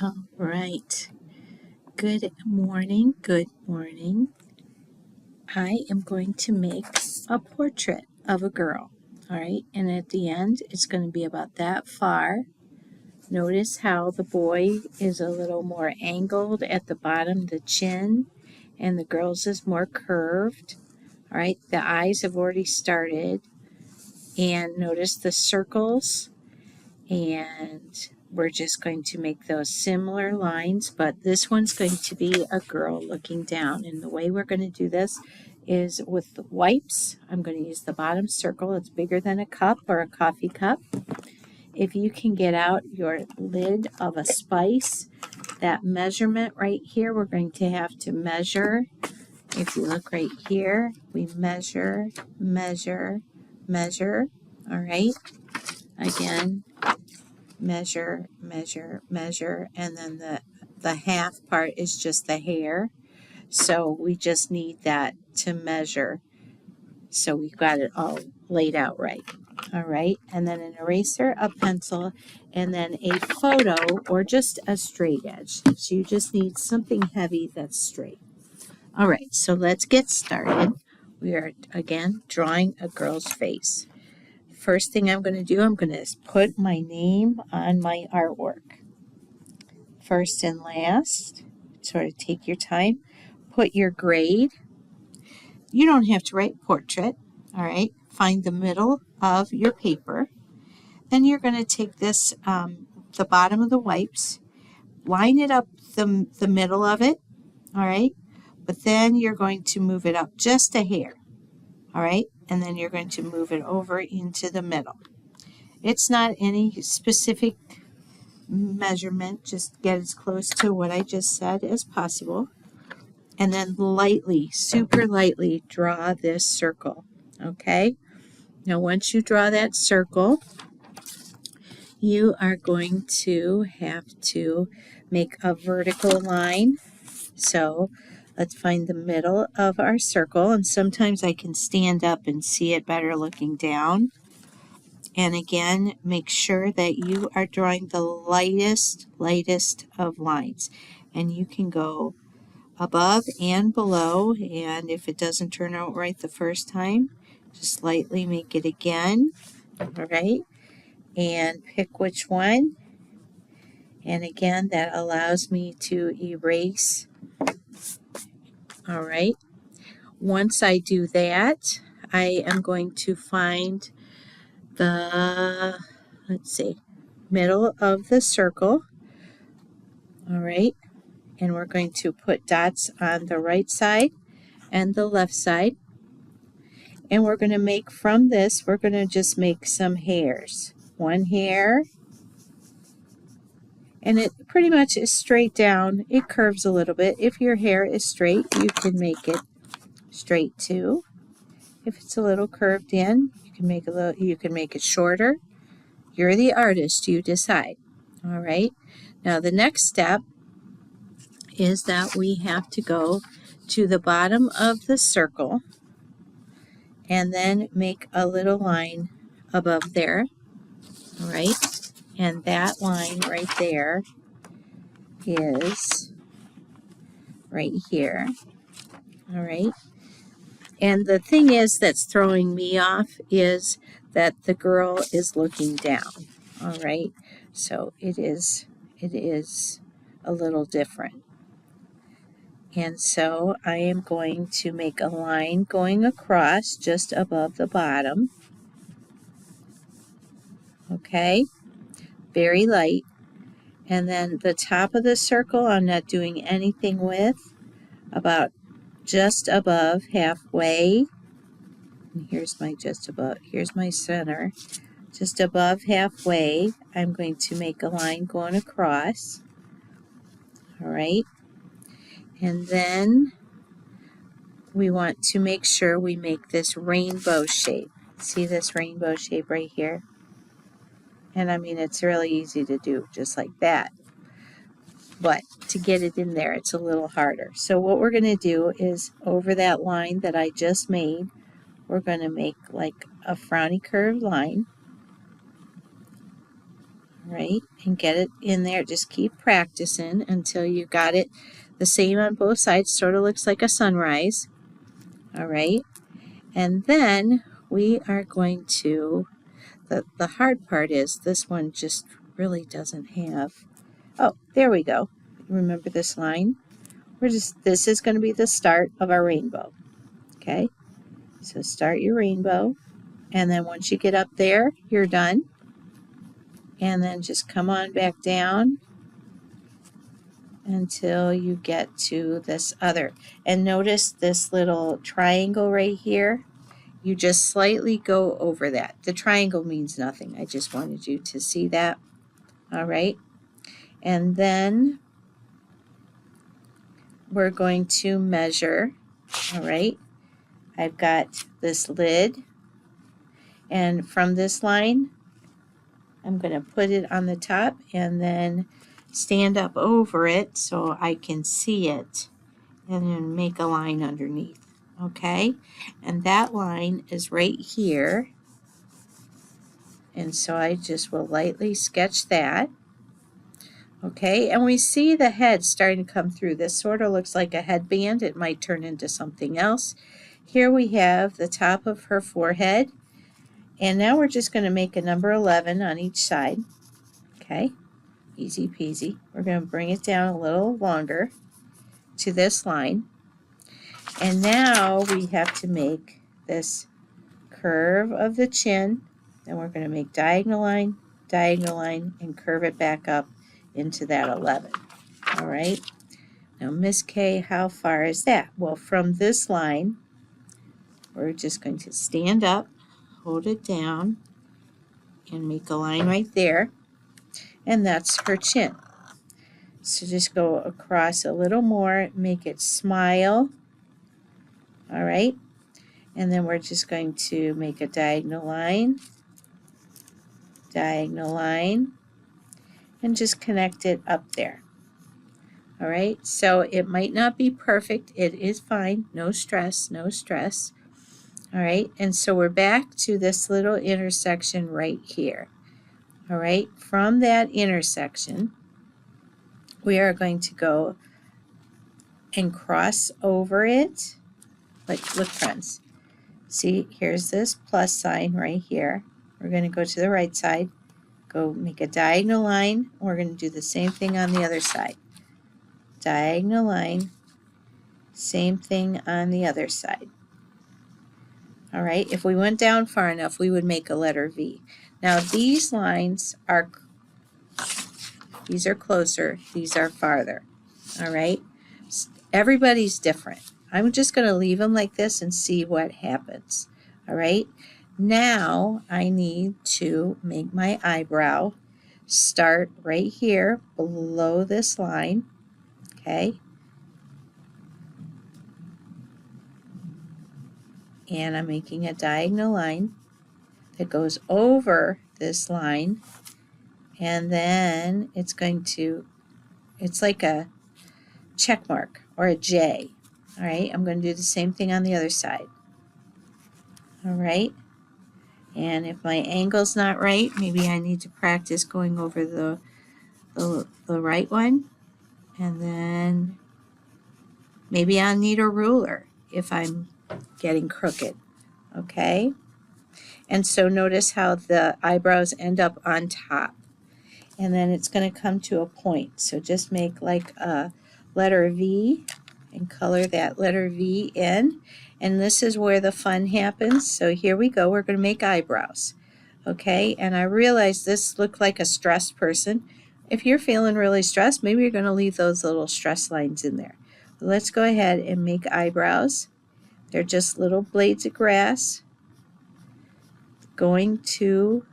All right. Good morning. Good morning. I am going to make a portrait of a girl. All right. And at the end, it's going to be about that far. Notice how the boy is a little more angled at the bottom, the chin, and the girl's is more curved. All right. The eyes have already started. And notice the circles. And we're just going to make those similar lines, but this one's going to be a girl looking down. And the way we're going to do this is with the wipes. I'm going to use the bottom circle. It's bigger than a cup or a coffee cup. If you can get out your lid of a spice, that measurement right here, we're going to have to measure. If you look right here, we measure, measure, measure. All right. Again, measure, measure, measure, and then the half part is just the hair. So we just need that to measure. So we've got it all laid out right. All right, and then an eraser, a pencil, and then a photo or just a straight edge. So you just need something heavy that's straight. All right, so let's get started. We are, again, drawing a girl's face. First thing I'm going to do, I'm going to put my name on my artwork. First and last, sort of take your time. Put your grade. You don't have to write portrait, all right? Find the middle of your paper. Then you're going to take this, the bottom of the wipes, line it up the middle of it, all right? But then you're going to move it up just a hair, all right? And then you're going to move it over into the middle. It's not any specific measurement, just get as close to what I just said as possible. And then lightly, super lightly, draw this circle, okay? Now once you draw that circle, you are going to have to make a vertical line. So let's find the middle of our circle, and sometimes I can stand up and see it better looking down. And again, make sure that you are drawing the lightest of lines. And you can go above and below, and if it doesn't turn out right the first time, just lightly make it again, all right? And pick which one. And again, that allows me to erase, all right? Once I do that, I am going to find the, let's see, middle of the circle, all right, and we're going to put dots on the right side and the left side, and we're going to make from this, we're going to just make some hairs. One hair, and it pretty much is straight down. It curves a little bit. If your hair is straight, you can make it straight too. If it's a little curved in, you can make it shorter. You're the artist, you decide. All right. Now the next step is that we have to go to the bottom of the circle and then make a little line above there. All right. And that line right there is right here. All right. And the thing is that's throwing me off is that the girl is looking down. All right. So it is a little different. And so I am going to make a line going across just above the bottom. Okay. Very light. And then the top of the circle I'm not doing anything with, about just above halfway. And here's my here's my center. Just above halfway, I'm going to make a line going across. All right. And then we want to make sure we make this rainbow shape. See this rainbow shape right here? And I mean, it's really easy to do just like that. But to get it in there, it's a little harder. So what we're going to do is over that line that I just made, we're going to make like a frowny curved line. All right, and get it in there. Just keep practicing until you got it the same on both sides. Sort of looks like a sunrise. All right, and then we are going to, the hard part is this one just really doesn't have, oh, there we go. Remember this line? This is going to be the start of our rainbow. Okay, so start your rainbow, and then once you get up there, you're done. And then just come on back down until you get to this other. And notice this little triangle right here. You just slightly go over that. The triangle means nothing. I just wanted you to see that. All right. And then we're going to measure. All right. I've got this lid. And from this line, I'm going to put it on the top and then stand up over it so I can see it, and then make a line underneath. Okay, and that line is right here, and so I just will lightly sketch that. Okay, and we see the head starting to come through. This sort of looks like a headband. It might turn into something else. Here we have the top of her forehead, and now we're just going to make a number 11 on each side. Okay, easy peasy. We're going to bring it down a little longer to this line. And now we have to make this curve of the chin. Then we're going to make diagonal line, and curve it back up into that 11. All right. Now, Miss K, how far is that? Well, from this line, we're just going to stand up, hold it down, and make a line right there. And that's her chin. So just go across a little more, make it smile. All right. And then we're just going to make a diagonal line, and just connect it up there. All right. So it might not be perfect. It is fine. No stress, no stress. All right. And so we're back to this little intersection right here. All right. From that intersection, we are going to go and cross over it. Like, look, friends. See, here's this plus sign right here. We're going to go to the right side, go make a diagonal line. We're going to do the same thing on the other side. Diagonal line, same thing on the other side. All right, if we went down far enough, we would make a letter V. Now, these lines are, these are closer, these are farther. All right, everybody's different. I'm just going to leave them like this and see what happens. All right. Now I need to make my eyebrow start right here below this line. Okay. And I'm making a diagonal line that goes over this line. And then it's going to, it's like a check mark or a J. All right, I'm going to do the same thing on the other side. All right, and if my angle's not right, maybe I need to practice going over the right one, and then maybe I'll need a ruler if I'm getting crooked. Okay, and so notice how the eyebrows end up on top, and then it's going to come to a point. So just make like a letter V and color that letter V in. And this is where the fun happens. So here we go. We're going to make eyebrows. Okay, and I realize this looked like a stressed person. If you're feeling really stressed, maybe you're going to leave those little stress lines in there. Let's go ahead and make eyebrows. They're just little blades of grass. Going to,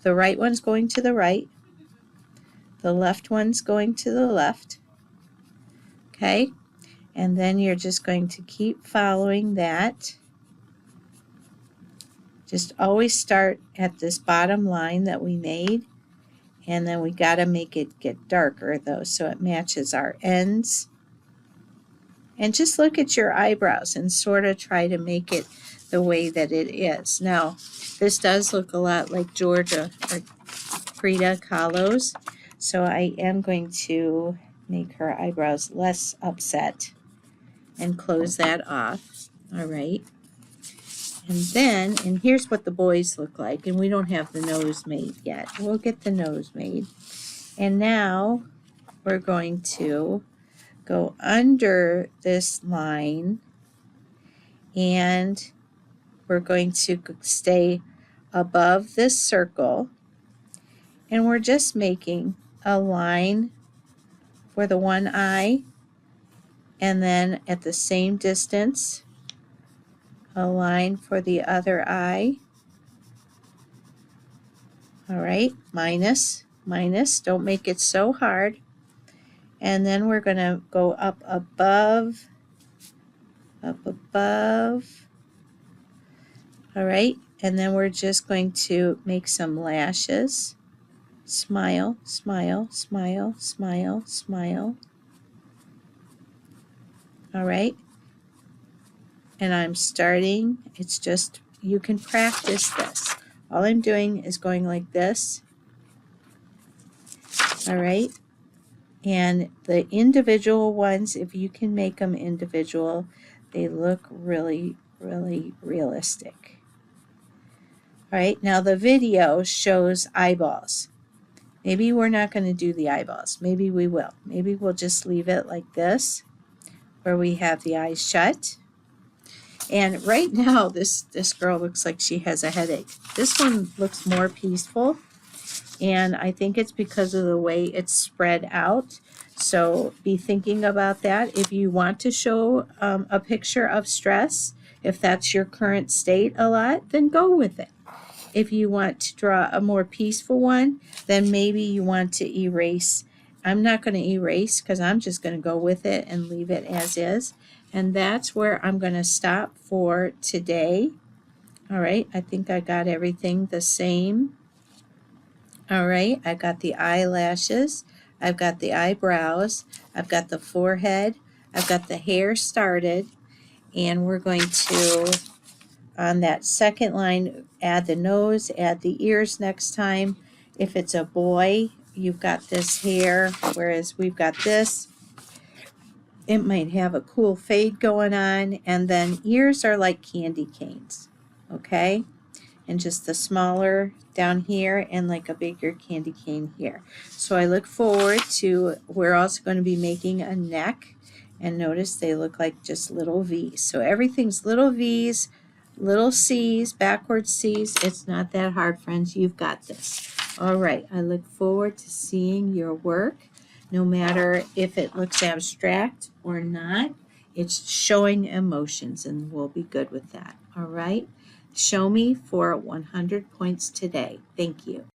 the right one's going to the right. The left one's going to the left. Okay, and then you're just going to keep following that. Just always start at this bottom line that we made, and then we got to make it get darker though so it matches our ends. And just look at your eyebrows and sort of try to make it the way that it is. Now, this does look a lot like Georgia, or Frida Kahlo's. So I am going to make her eyebrows less upset and close that off. All right. And here's what the boys look like. And we don't have the nose made yet. We'll get the nose made. And now we're going to go under this line, and we're going to stay above this circle, and we're just making a line for the one eye, and then at the same distance a line for the other eye. All right, minus, don't make it so hard. And then we're going to go up above. All right, and then we're just going to make some lashes. Smile, smile, smile, smile, smile. All right, and I'm starting. It's just, you can practice this. All I'm doing is going like this. All right, and the individual ones, if you can make them individual, they look really, really realistic. All right, now the video shows eyeballs. Maybe we're not going to do the eyeballs. Maybe we will. Maybe we'll just leave it like this, where we have the eyes shut. And right now, this girl looks like she has a headache. This one looks more peaceful, and I think it's because of the way it's spread out. So be thinking about that. If you want to show a picture of stress, if that's your current state a lot, then go with it. If you want to draw a more peaceful one, then maybe you want to erase. I'm not going to erase because I'm just going to go with it and leave it as is. And that's where I'm going to stop for today. All right, I think I got everything the same. All right, I got the eyelashes, I've got the eyebrows, I've got the forehead, I've got the hair started, and we're going to, on that second line, add the nose, add the ears next time. If it's a boy, you've got this hair, whereas we've got this. It might have a cool fade going on, and then ears are like candy canes, okay? And just the smaller down here and like a bigger candy cane here. So I look forward to, we're also going to be making a neck, and notice they look like just little V's. So everything's little V's, little C's, backwards C's. It's not that hard, friends. You've got this. All right, I look forward to seeing your work. No matter if it looks abstract or not, it's showing emotions, and we'll be good with that. All right. Show me for 100 points today. Thank you.